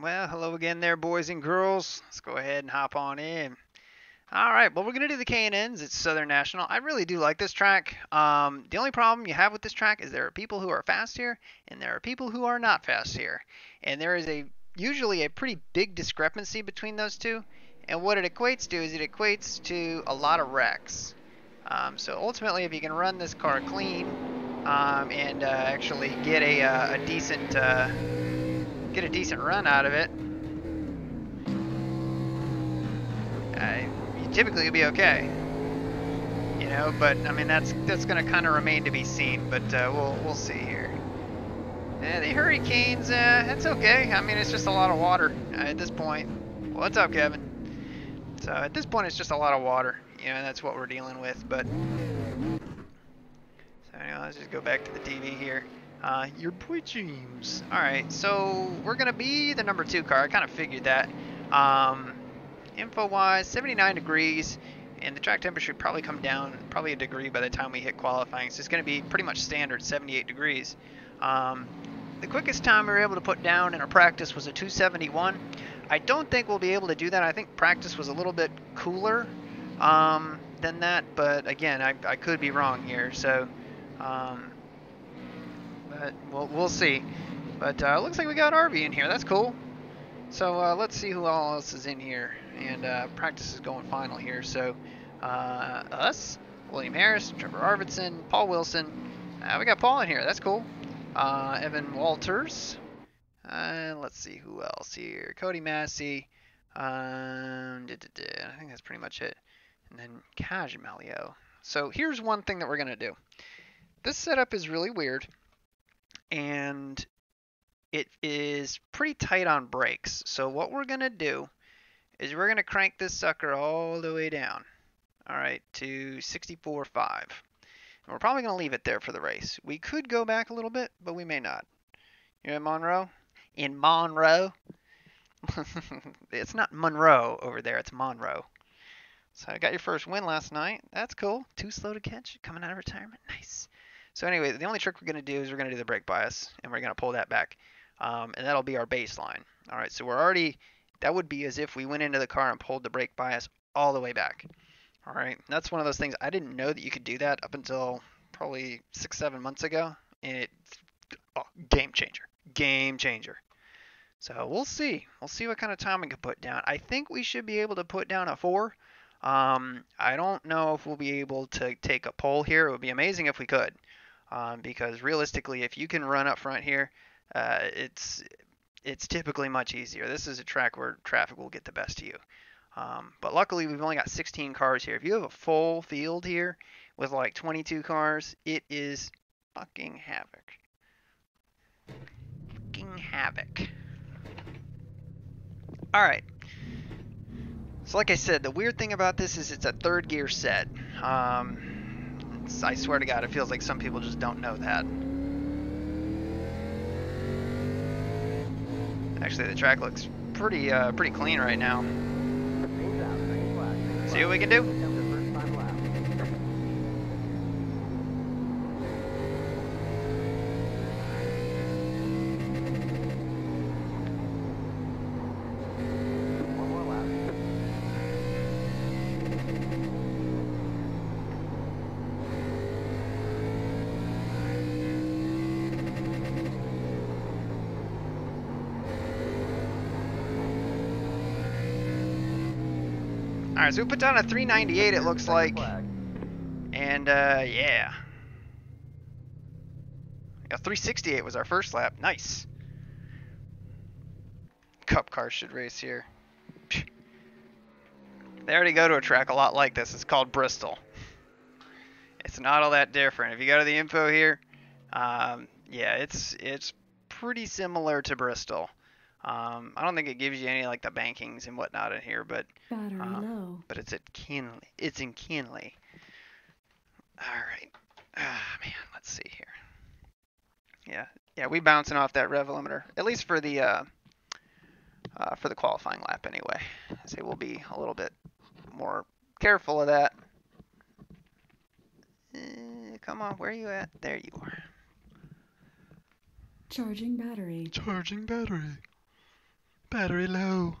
Well, hello again there, boys and girls. Let's go ahead and hop on in. All right, well, we're going to do the K&Ns. It's Southern National. I really do like this track. The only problem you have with this track is there are people who are fast here, and there are people who are not fast here. And there is usually a pretty big discrepancy between those two. And what it equates to is it equates to a lot of wrecks. So ultimately, if you can run this car clean and actually get a decent run out of it, you typically will be okay. You know, but I mean that's going to kind of remain to be seen. But we'll see here. The Hurricanes, that's okay. I mean it's just a lot of water at this point. What's up, Kevin? So at this point it's just a lot of water. You know, that's what we're dealing with. But so anyway, let's just go back to the TV here. Your boy James. All right, so we're gonna be the number 2 car. I kind of figured that. Info-wise, 79 degrees, and the track temperature should probably come down probably a degree by the time we hit qualifying. So it's going to be pretty much standard, 78 degrees. The quickest time we were able to put down in our practice was a 271. I don't think we'll be able to do that. I think practice was a little bit cooler than that, but again, I could be wrong here. So, but we'll see. But it looks like we got RV in here. That's cool. So let's see who else is in here. And practice is going final here. So us, William Harris, Trevor Arvidsson, Paul Wilson. We got Paul in here. That's cool. Evan Walters. Let's see who else here. Cody Massey. I think that's pretty much it. And then Kaj Malio. So here's one thing that we're going to do. This setup is really weird. And it is pretty tight on brakes. So what we're going to do is we're going to crank this sucker all the way down. All right, to 64.5. And we're probably going to leave it there for the race. We could go back a little bit, but we may not. You're in Monroe? In Monroe? It's not Monroe over there, it's Monroe. So I got your first win last night. That's cool. Too slow to catch, coming out of retirement. Nice. So anyway, the only trick we're going to do is we're going to do the brake bias, and we're going to pull that back. And that'll be our baseline. All right, so we're already, that would be as if we went into the car and pulled the brake bias all the way back. All right, that's one of those things. I didn't know that you could do that up until probably 6-7 months ago. And game changer. Game changer. So we'll see. We'll see what kind of time we can put down. I think we should be able to put down a 4. I don't know if we'll be able to take a pole here. It would be amazing if we could. Because realistically, if you can run up front here, it's typically much easier. This is a track where traffic will get the best of you. But luckily, we've only got 16 cars here. If you have a full field here with like 22 cars, it is fucking havoc. Fucking havoc. All right. So like I said, the weird thing about this is it's a 3rd gear set. I swear to God, it feels like some people just don't know that. Actually, the track looks pretty clean right now. See what we can do? Alright, so we put down a 398, it looks like. And, yeah. A 368 was our first lap. Nice. Cup cars should race here. They already go to a track a lot like this. It's called Bristol. It's not all that different. If you go to the info here, yeah, it's pretty similar to Bristol. I don't think it gives you any like the bankings and whatnot in here, but but it's at Kinley. It's in Kinley. All right, man. Let's see here. Yeah, we bouncing off that rev limiter at least for the qualifying lap anyway. So we'll be a little bit more careful of that. Come on, where are you at? There you are. Charging battery. Charging battery. Battery low.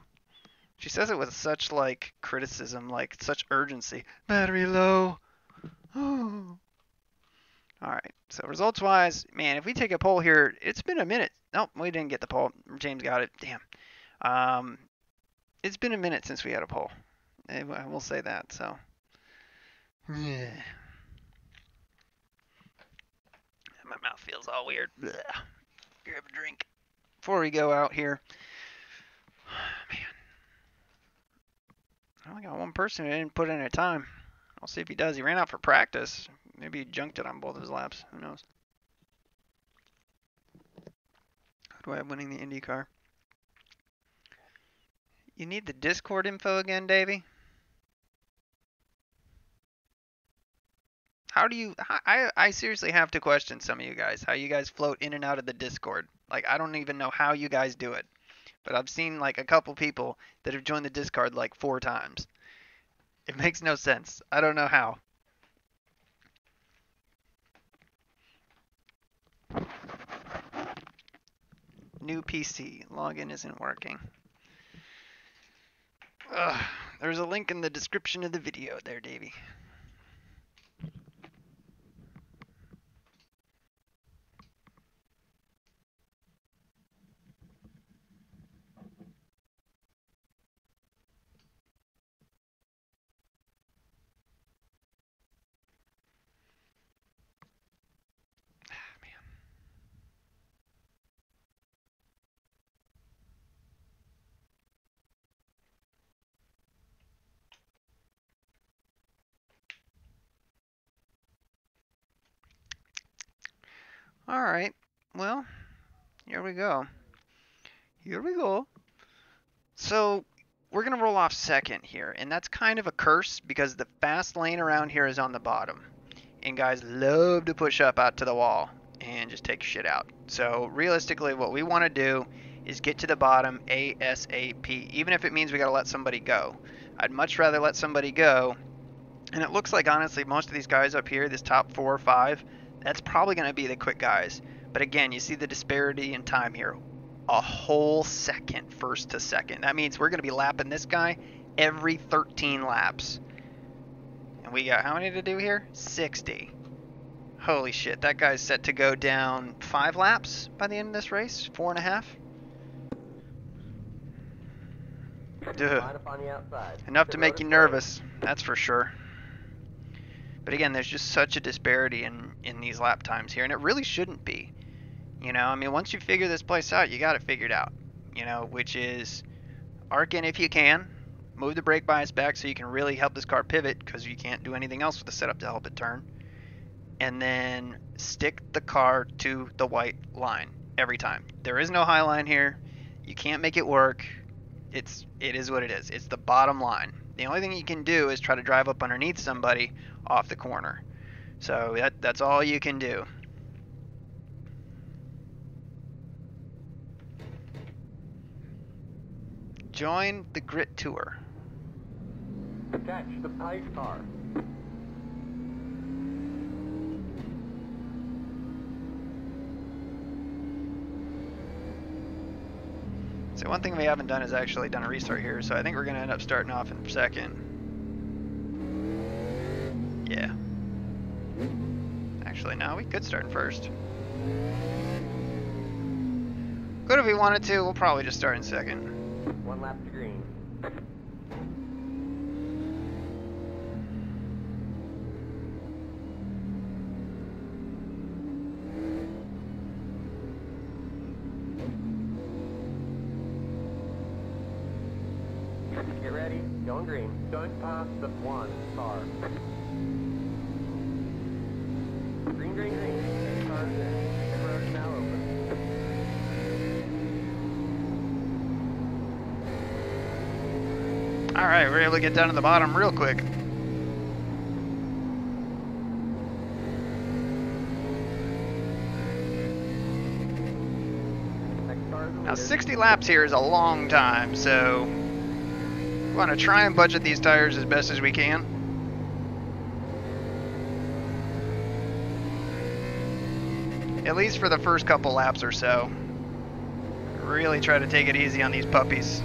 She says it with such, like, criticism, like, such urgency. Battery low. Oh. Alright, so results-wise, man, if we take a poll here, it's been a minute. Nope, we didn't get the poll. James got it. Damn. It's been a minute since we had a poll. I will say that, so. Yeah. My mouth feels all weird. Blech. Grab a drink before we go out here. Man. I only got one person who didn't put in a time. I'll see if he does. He ran out for practice. Maybe he junked it on both of his laps. Who knows? Who do I have winning the IndyCar? You need the Discord info again, Davey? How do you... I seriously have to question some of you guys. How you guys float in and out of the Discord. Like, I don't even know how you guys do it. But I've seen, like, a couple people that have joined the Discord, like, 4 times. It makes no sense. I don't know how. New PC. Login isn't working. Ugh. There's a link in the description of the video there, Davey. Alright, well, here we go. Here we go. So, we're going to roll off second here, and that's kind of a curse because the fast lane around here is on the bottom. And guys love to push up out to the wall and just take shit out. So, realistically, what we want to do is get to the bottom ASAP, even if it means we got to let somebody go. I'd much rather let somebody go. And it looks like, honestly, most of these guys up here, this top 4 or 5, that's probably going to be the quick guys. But again, you see the disparity in time here. A whole second, first to second. That means we're going to be lapping this guy every 13 laps. And we got how many to do here? 60. Holy shit, that guy's set to go down 5 laps by the end of this race? 4.5? Enough to make you nervous, that's for sure. But again, there's just such a disparity in these lap times here, and it really shouldn't be. You know, I mean, once you figure this place out, you got it figured out. You know, which is arc in if you can, move the brake bias back so you can really help this car pivot because you can't do anything else with the setup to help it turn. And then stick the car to the white line every time. There is no high line here. You can't make it work. It is what it is. It's the bottom line. The only thing you can do is try to drive up underneath somebody off the corner. So that's all you can do. Join the Grit Tour. Attach the pace car. So one thing we haven't done is actually done a restart here, so I think we're going to end up starting off in second. Yeah. Actually, no, we could start in first. Good if we wanted to, we'll probably just start in second. 1 lap to green. Get ready, going green. Don't pass the 1 car. Green, green, green. Car's in. The road is now open. Alright, we're able to get down to the bottom real quick. Now 60 laps here is a long time, so we want to try and budget these tires as best as we can. At least for the first couple laps or so. Really try to take it easy on these puppies.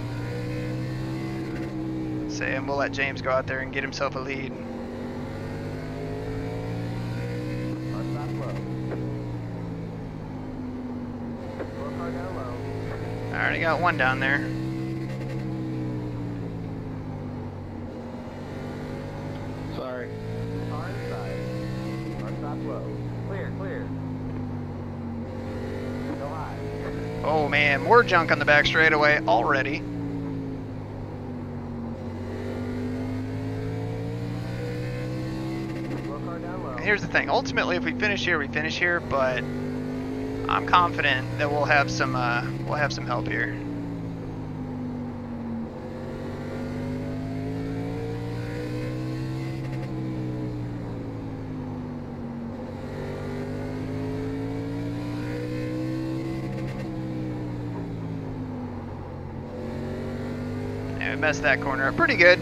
And we'll let James go out there and get himself a lead. I already got one down there. Sorry. Car inside. Car stop low. Clear, clear. Go high. Oh man, more junk on the back straightaway already. Here's the thing. Ultimately, if we finish here, we finish here. But I'm confident that we'll have some help here. Yeah, we messed that corner up pretty good.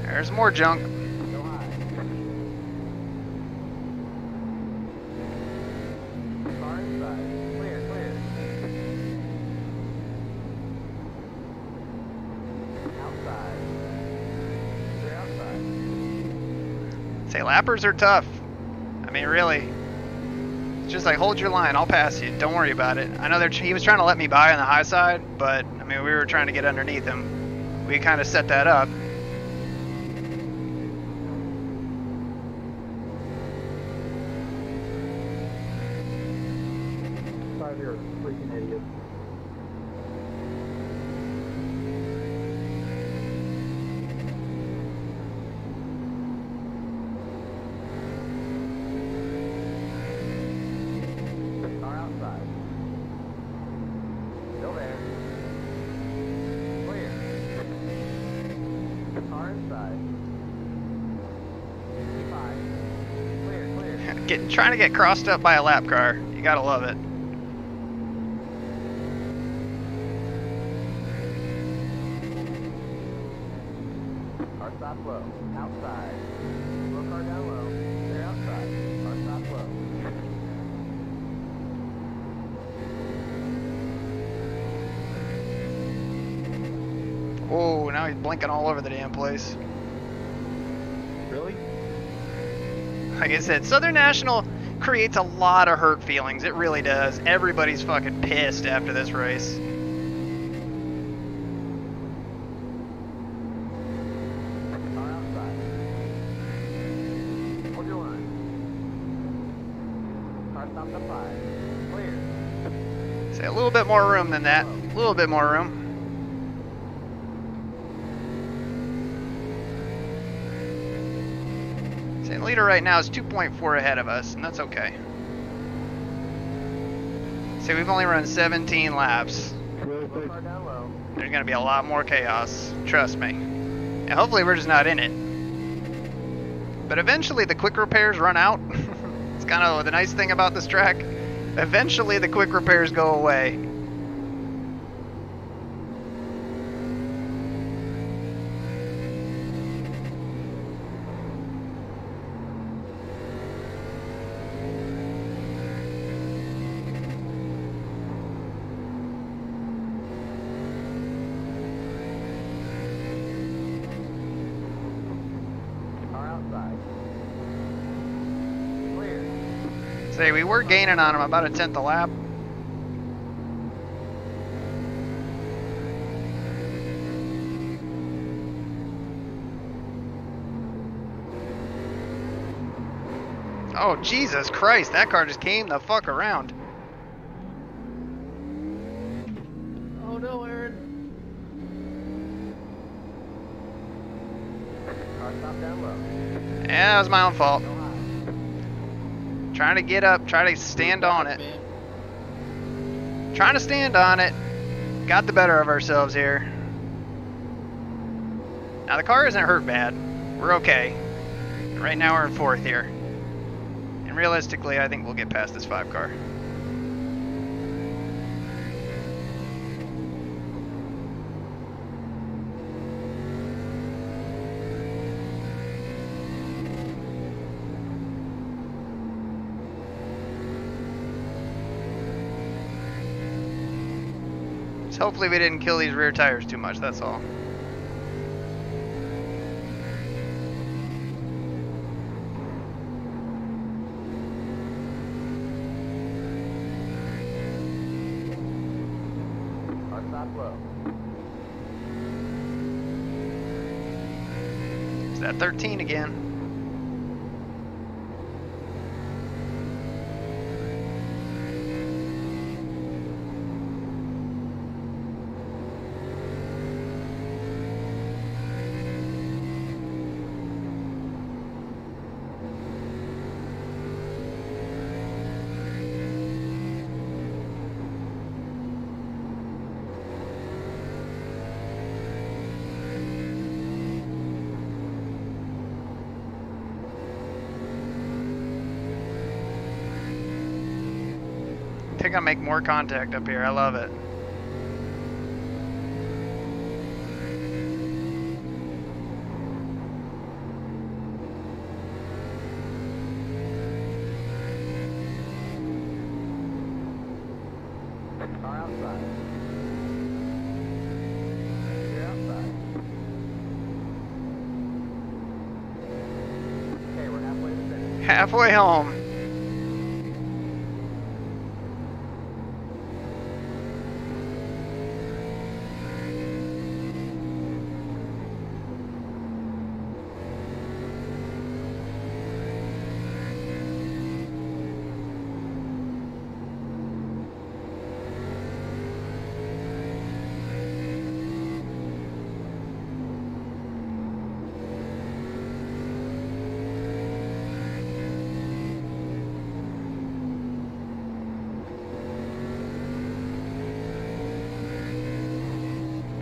There's more junk. Go high. Car inside. Clear, clear. Outside. Clear outside. Say, lappers are tough. I mean, really. It's just like, hold your line, I'll pass you. Don't worry about it. I know he was trying to let me by on the high side, but I mean, we were trying to get underneath him. We kind of set that up. You're a freaking idiot. Car outside. Still there. Clear. Car inside. 55. Clear, clear. Trying to get crossed up by a lap car. You gotta love it. Car stop low. Outside. Slow car down low. They're outside. Car stop low. Whoa, now he's blinking all over the damn place. Really? Like I said, Southern National creates a lot of hurt feelings. It really does. Everybody's fucking pissed after this race. Car outside. Hold your line. Car stop to 5. Clear. Say a little bit more room than that. A little bit more room. Say the leader right now is 2.4 ahead of us, and that's okay. Say we've only run 17 laps. Slow car down low. There's gonna be a lot more chaos. Trust me. And hopefully we're just not in it. But eventually the quick repairs run out. It's kind of the nice thing about this track. Eventually the quick repairs go away. Car outside. Clear. Say we were gaining on them about a tenth a lap. Oh, Jesus Christ, that car just came the fuck around. Oh no, Aaron. Car stop down low. Yeah, that was my own fault. Go high. Trying to get up, try to stand on it. Trying to stand on it. Got the better of ourselves here. Now the car isn't hurt bad. We're okay. Right now we're in 4th here. And realistically, I think we'll get past this 5 car. So hopefully we didn't kill these rear tires too much, that's all. Hard stop low. It's that 13 again. I think I make more contact up here. I love it. Car outside. You're outside. Okay, we're halfway to the finish. Halfway home.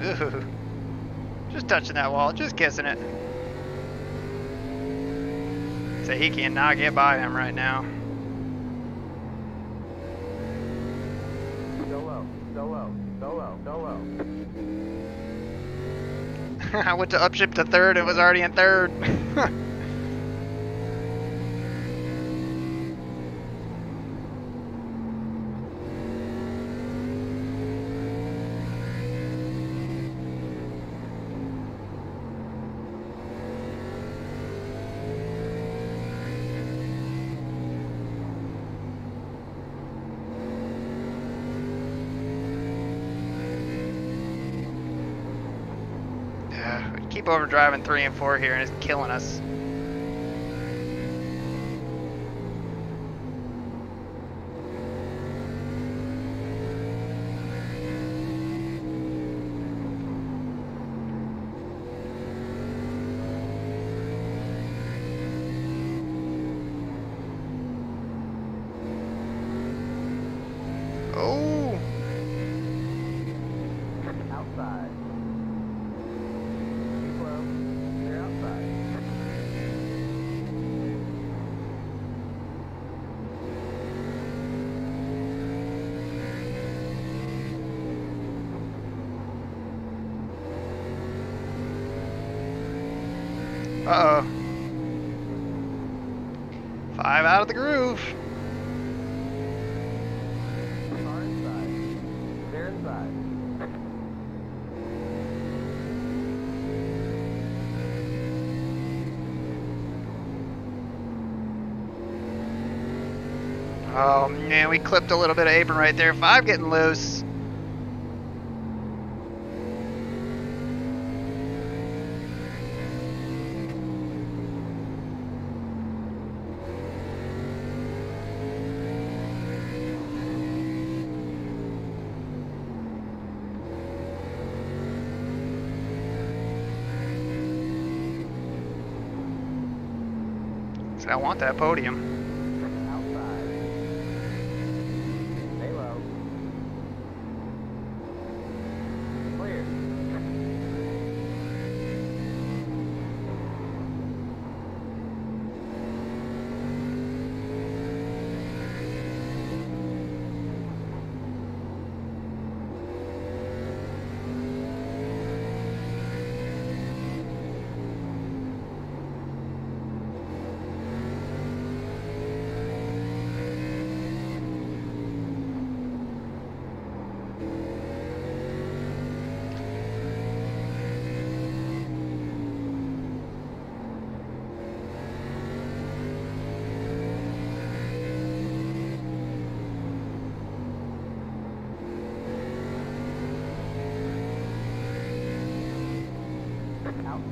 Ooh. Just touching that wall, just kissing it. So he cannot get by him right now. Go low, go low, go low, go low. I went to upshift to third, it was already in third. We keep overdriving 3 and 4 here and it's killing us. Oh! Outside. Keep low. You're outside. Uh-oh. 5 out of the groove. Car inside. They're inside. Oh man, we clipped a little bit of apron right there. 5 getting loose. So I want that podium. Outside. Stay low. Clear.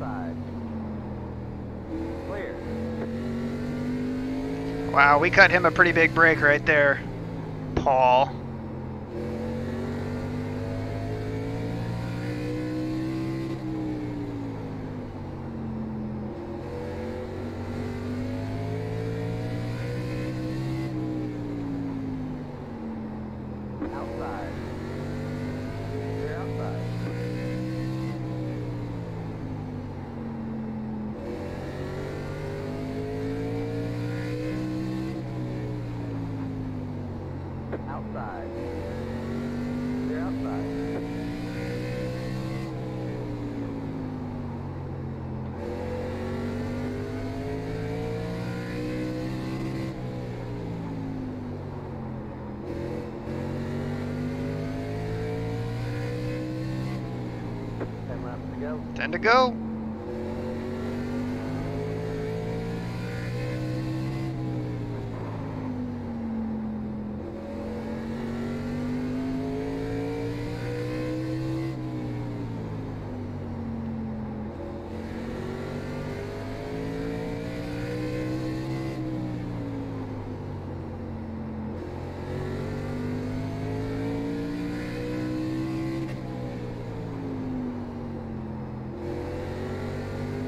outside. Clear. Wow, we cut him a pretty big break right there, Paul. Outside. Clear outside. Outside. Clear outside. Ten laps to go. 10 to go.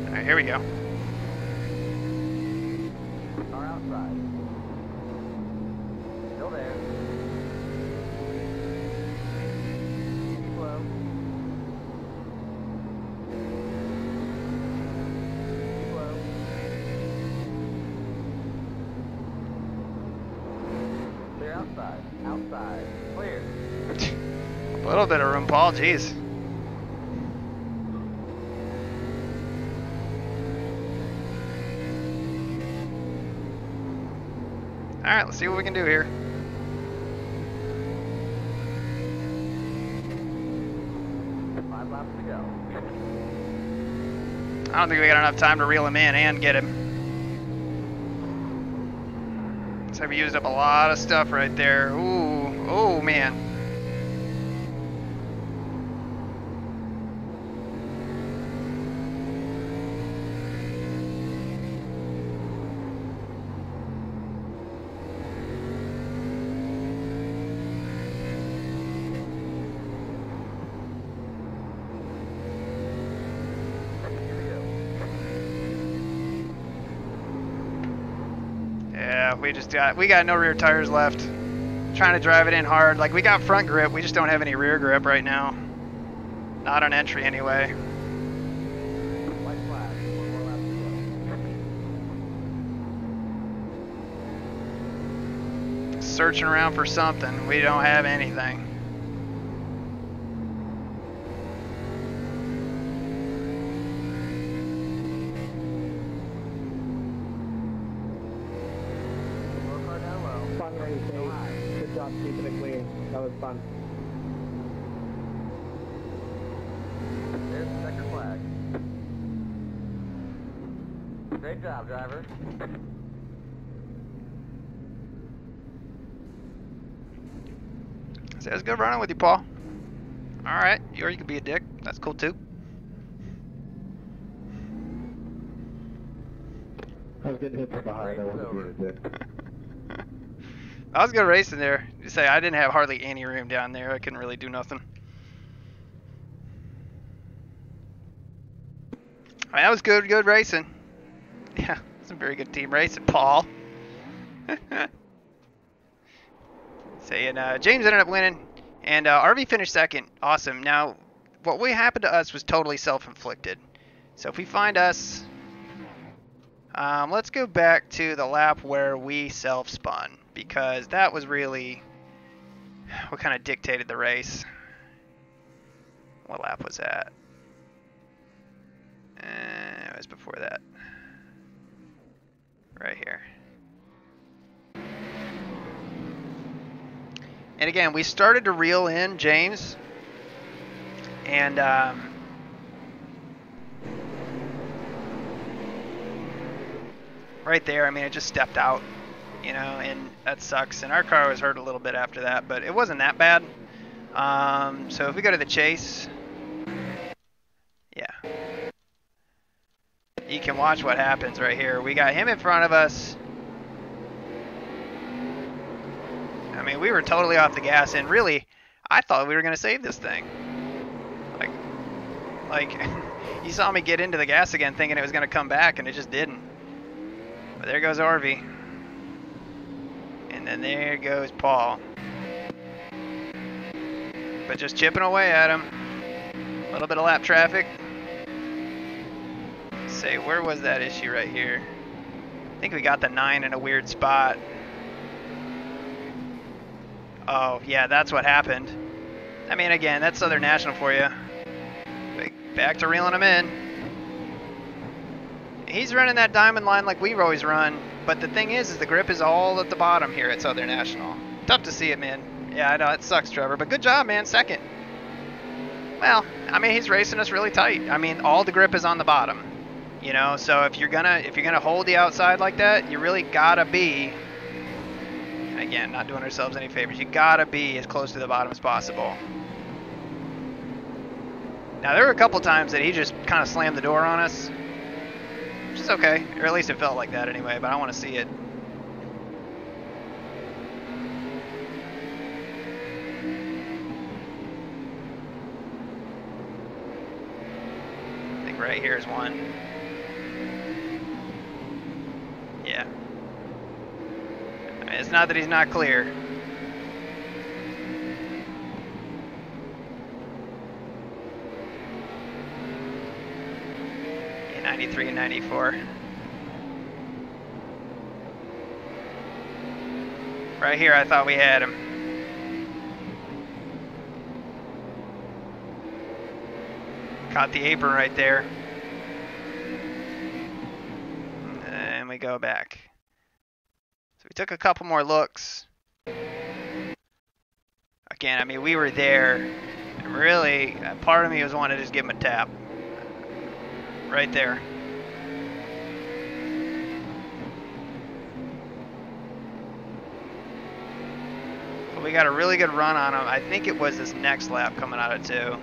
All right, here we go. Car outside. Still there. Keep low. Keep low. Clear outside. Outside. Clear. A little bit of room, Paul. Jeez. All right, let's see what we can do here. Five laps to go. I don't think we got enough time to reel him in and get him. So we used up a lot of stuff right there. Ooh, oh man. Here we go. Yeah, we got no rear tires left. Trying to drive it in hard. Like, we got front grip, we just don't have any rear grip right now. Not on entry anyway. White flag. One more lap to go. Searching around for something. We don't have anything. Lower car down low. Fun racing. Good job keeping it clean. That was fun. There's the second flag. Great job, driver. So it was good running with you, Paul. All right, or you could be a dick. That's cool too. I was getting hit from behind. I wasn't being a dick. I was good racing there. You say I didn't have hardly any room down there. I couldn't really do nothing. I mean, that was good racing. Yeah, some very good team racing, Paul. Saying James ended up winning, and RV finished second. Awesome. Now, what happened to us was totally self-inflicted. So if we find us, let's go back to the lap where we self-spun, because that was really what kind of dictated the race. What lap was that? It was before that. Right here. And again, we started to reel in James, and right there, I mean, it just stepped out, you know, and that sucks. And our car was hurt a little bit after that, but it wasn't that bad. So if we go to the chase, yeah. you can watch what happens right here. We got him in front of us. I mean, we were totally off the gas, and really, I thought we were going to save this thing. Like, you saw me get into the gas again thinking it was going to come back, and it just didn't. But there goes Arby. And then there goes Paul. But just chipping away at him. A little bit of lap traffic. Let's see, where was that issue right here? I think we got the 9 in a weird spot. Oh, yeah, that's what happened. I mean, again, that's Southern National for you. Back to reeling him in. He's running that diamond line like we've always run, but the thing is the grip is all at the bottom here at Southern National. Tough to see it, man. Yeah, I know, it sucks, Trevor, but good job, man, second. Well, I mean, he's racing us really tight. I mean, all the grip is on the bottom, you know, so if you're gonna hold the outside like that, you really gotta be, again, not doing ourselves any favors, you gotta be as close to the bottom as possible. Now, there were a couple times that he just kind of slammed the door on us, which is okay, or at least it felt like that anyway, but I want to see it. I think right here is one. Yeah. I mean, it's not that he's not clear. Yeah, 93 and 94. Right here, I thought we had him. Caught the apron right there. And we go back. So we took a couple more looks. Again, I mean, we were there. And really, part of me was wanting to just give him a tap. Right there. But we got a really good run on him. I think it was this next lap coming out of 2.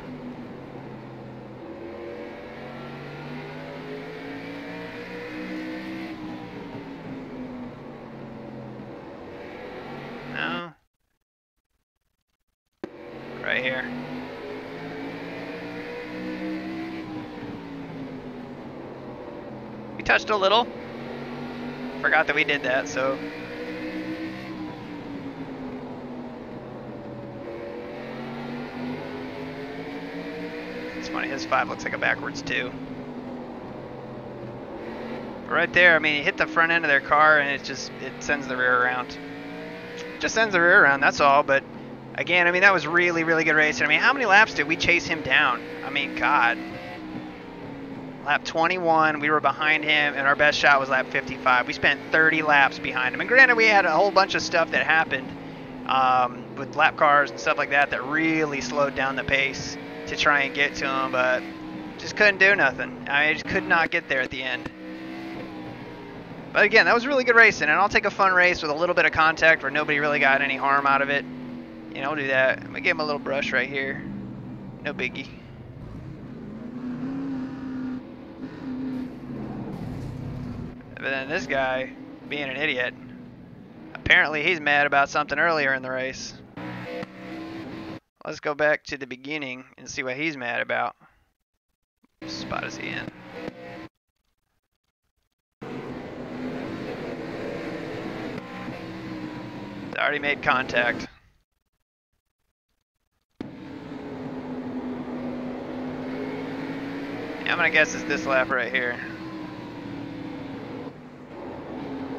No. Right here. We touched a little. Forgot that we did that, so. It's funny, his 5 looks like a backwards 2. But right there, I mean, he hit the front end of their car and it sends the rear around. Just sends the rear around, that's all. But again, I mean, that was really, really good racing. I mean, how many laps did we chase him down? I mean, God. Lap 21, we were behind him, and our best shot was lap 55. We spent 30 laps behind him. And granted, we had a whole bunch of stuff that happened with lap cars and stuff like that that really slowed down the pace to try and get to him, but just couldn't do nothing. I mean, just could not get there at the end. But again, that was really good racing, and I'll take a fun race with a little bit of contact where nobody really got any harm out of it. You know, I'll do that. I'm going to give him a little brush right here. No biggie. But then this guy, being an idiot, apparently he's mad about something earlier in the race. Let's go back to the beginning and see what he's mad about. What spot is he in? He's already made contact. Yeah, I'm gonna guess it's this lap right here.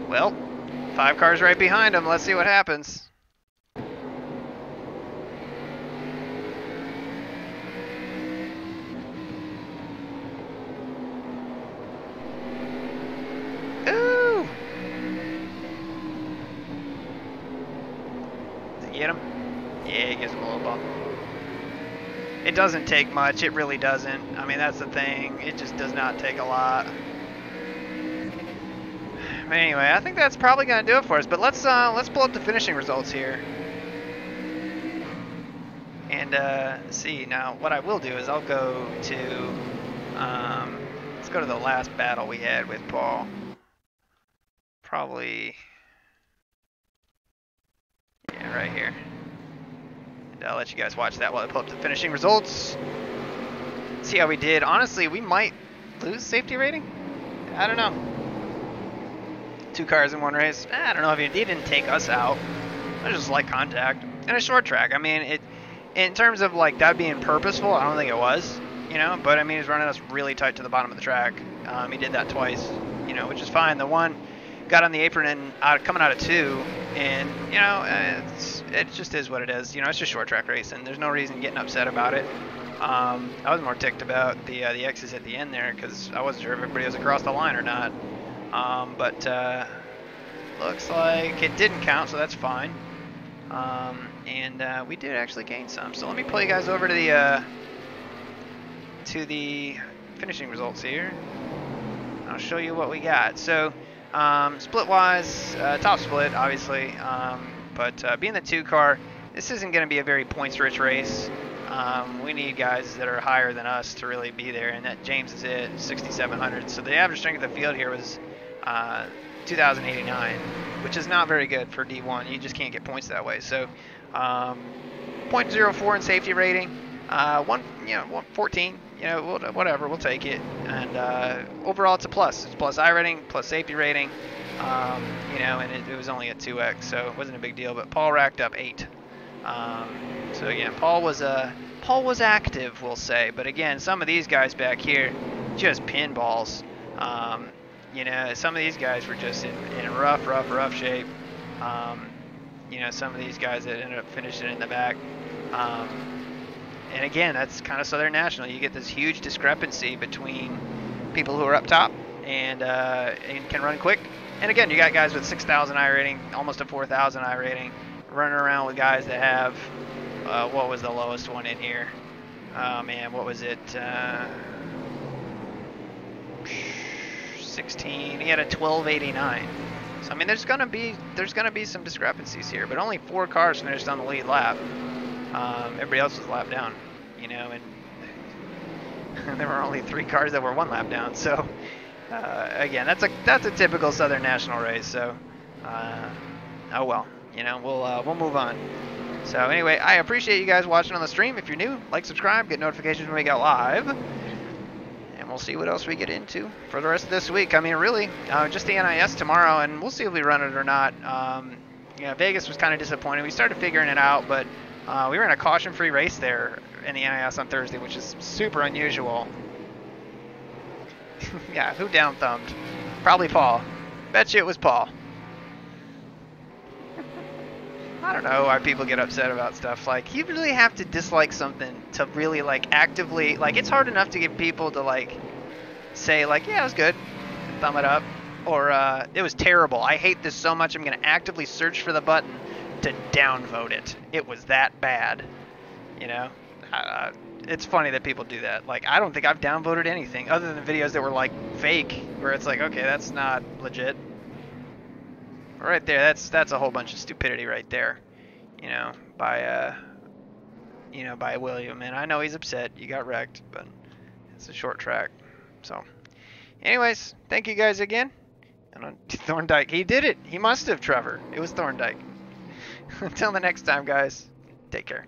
Well, 5 cars right behind him. Let's see what happens. Ooh! Does he get him? Yeah, he gives him a little bump. It doesn't take much. It really doesn't. I mean, that's the thing. It just does not take a lot. Anyway, I think that's probably going to do it for us. But let's pull up the finishing results here, and see. Now, what I will do is I'll go to Let's go to the last battle we had with Paul. Probably, yeah, right here. And I'll let you guys watch that while I pull up the finishing results. See how we did. Honestly, we might lose safety rating. I don't know. 2 cars in one race. I don't know if he didn't take us out. I just like contact and a short track. I mean, it in terms of like that being purposeful, I don't think it was. You know, but I mean, he's running us really tight to the bottom of the track. He did that twice. You know, which is fine. The one got on the apron and coming out of 2, and you know, it just is what it is. You know, it's just short track racing. There's no reason getting upset about it. I was more ticked about the X's at the end there because I wasn't sure if everybody was across the line or not. But looks like it didn't count, so that's fine. And we did actually gain some. So let me pull you guys over to the finishing results here. I'll show you what we got. So split-wise, top split, obviously. But being the 2 car, this isn't going to be a very points-rich race. We need guys that are higher than us to really be there, and that James is at 6,700. So the average strength of the field here was 2,089, which is not very good for D1. You just can't get points that way. So 0.04 in safety rating, 114. You know, whatever, we'll take it. And overall, it's a plus. It's plus I rating, plus safety rating. You know, and it was only a 2x, so it wasn't a big deal. But Paul racked up 8. So again, Paul was active, we'll say. But again, some of these guys back here, just pinballs. You know, some of these guys were just in rough shape. You know, some of these guys that ended up finishing in the back. And again, that's kind of Southern National. You get this huge discrepancy between people who are up top and can run quick. And again, you got guys with 6,000 I rating, almost a 4,000 I rating, running around with guys that have, what was the lowest one in here? Oh man, what was it? 16. He had a 1289. So I mean, there's gonna be some discrepancies here, but only 4 cars finished on the lead lap. Everybody else was a lap down, you know, and there were only 3 cars that were 1 lap down. So again, that's a typical Southern National race. So oh well, you know, we'll move on. So anyway, I appreciate you guys watching on the stream. If you're new, like, subscribe, get notifications when we go live, and we'll see what else we get into for the rest of this week. I mean, really, just the NIS tomorrow, and we'll see if we run it or not. Yeah, Vegas was kind of disappointing. We started figuring it out, but we ran a caution-free race there in the NIS on Thursday, which is super unusual. Yeah, who down-thumbed? Probably Paul. Bet you it was Paul. I don't know why people get upset about stuff. Like, you really have to dislike something to really, like, actively... Like, it's hard enough to get people to, like, say, like, yeah, it was good, thumb it up, or it was terrible. I hate this so much I'm going to actively search for the button to downvote it. It was that bad, you know? It's funny that people do that. Like, I don't think I've downvoted anything other than videos that were, like, fake, where it's like, okay, that's not legit. Right there, that's a whole bunch of stupidity right there, you know, by William. And I know he's upset. You got wrecked, but it's a short track. So, anyways, thank you guys again. And on Thorndike, he did it. He must have, Trevor. It was Thorndike. Until the next time, guys. Take care.